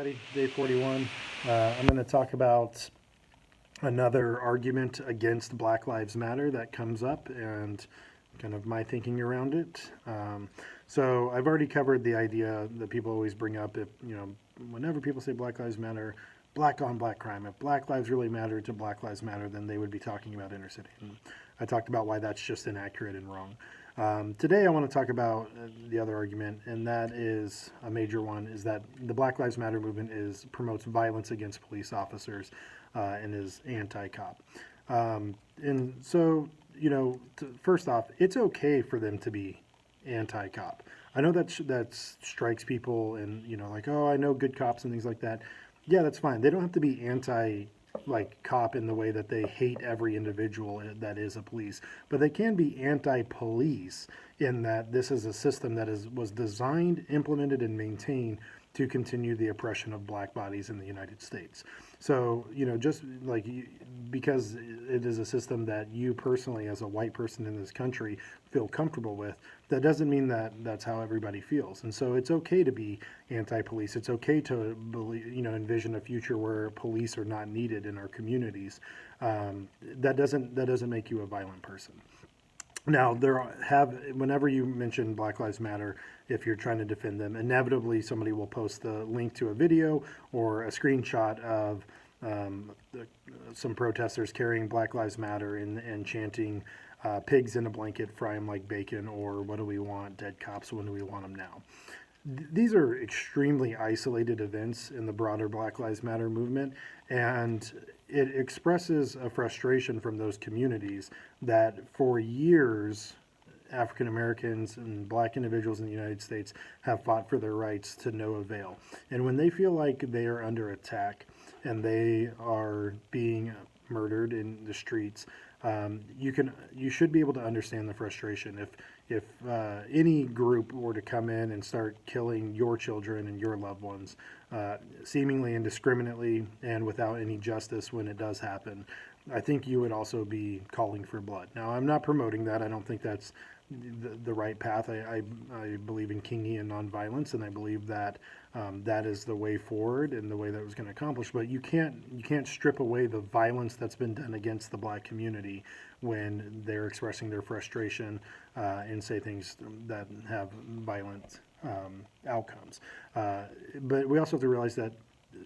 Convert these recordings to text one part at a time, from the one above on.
everybody. Day 41. I'm going to talk about another argument against Black Lives Matter that comes up and kind of my thinking around it. So I've already covered the idea that people always bring up if, whenever people say Black Lives Matter, black on black crime. If Black lives really matter to Black Lives Matter, then they would be talking about inner city. And I talked about why that's just inaccurate and wrong. Today I want to talk about the other argument, and that is a major one, is that the Black Lives Matter movement promotes violence against police officers and is anti-cop. And so, first off, it's okay for them to be anti-cop. I know that strikes people and, like, oh, I know good cops and things like that. Yeah, that's fine. They don't have to be cop in the way that they hate every individual that is a police, but they can be anti-police in that this is a system that was designed, implemented, and maintained to continue the oppression of black bodies in the United States. So, just like because it is a system that you personally, as a white person in this country, feel comfortable with, that doesn't mean that that's how everybody feels. And so it's okay to be anti-police. It's okay to believe, envision a future where police are not needed in our communities. That doesn't make you a violent person. Now, whenever you mention Black Lives Matter, if you're trying to defend them, inevitably somebody will post the link to a video or a screenshot of some protesters carrying Black Lives Matter and chanting, pigs in a blanket, fry them like bacon, or what do we want, dead cops, when do we want them now? These are extremely isolated events in the broader Black Lives Matter movement, and it expresses a frustration from those communities that for years African Americans and black individuals in the United States have fought for their rights to no avail. And when they feel like they are under attack and they are being murdered in the streets, you should be able to understand the frustration. If any group were to come in and start killing your children and your loved ones, seemingly indiscriminately and without any justice when it does happen, I think you would also be calling for blood. Now, I'm not promoting that. I don't think that's the right path. I believe in Kingian nonviolence, and I believe that that is the way forward and the way that was going to accomplish. But you can't strip away the violence that's been done against the black community when they're expressing their frustration and say things that have violent outcomes. But we also have to realize that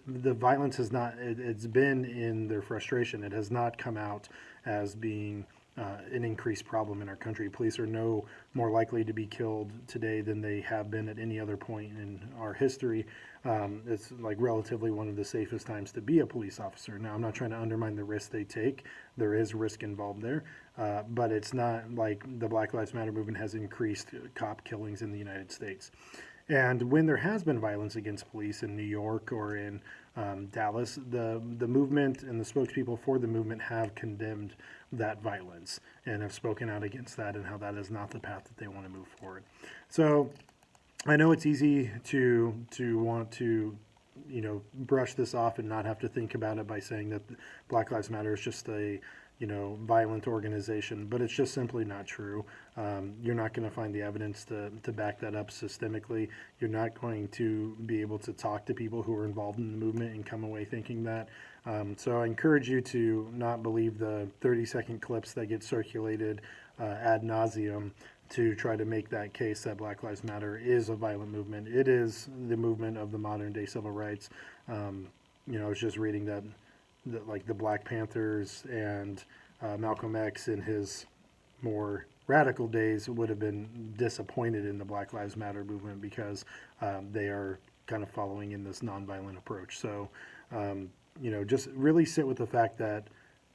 the violence it's been in their frustration. It has not come out as being an increased problem in our country. Police are no more likely to be killed today than they have been at any other point in our history. It's like relatively one of the safest times to be a police officer. Now, I'm not trying to undermine the risk they take. There is risk involved there, but it's not like the Black Lives Matter movement has increased cop killings in the United States. And when there has been violence against police in New York or in Dallas, the movement and the spokespeople for the movement have condemned that violence and have spoken out against that and how that is not the path that they want to move forward. So I know it's easy to want to brush this off and not have to think about it by saying that Black Lives Matter is just a violent organization, but it's just simply not true. You're not going to find the evidence to back that up systemically. You're not going to be able to talk to people who are involved in the movement and come away thinking that. So I encourage you to not believe the 30-second clips that get circulated ad nauseum to try to make that case that Black Lives Matter is a violent movement. It is the movement of the modern day civil rights. I was just reading that the Black Panthers and Malcolm X in his more radical days would have been disappointed in the Black Lives Matter movement because they are kind of following in this nonviolent approach. So, just really sit with the fact that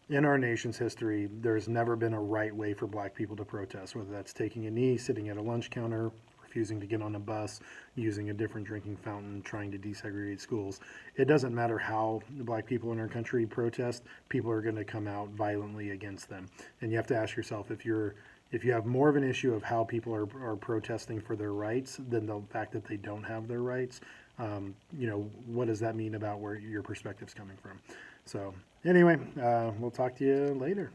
in our nation's history, there's never been a right way for black people to protest, whether that's taking a knee, sitting at a lunch counter, refusing to get on a bus, using a different drinking fountain, trying to desegregate schools. It doesn't matter how the black people in our country protest, people are going to come out violently against them. And you have to ask yourself, if you have more of an issue of how people are protesting for their rights than the fact that they don't have their rights, what does that mean about where your perspective's coming from? So anyway, we'll talk to you later.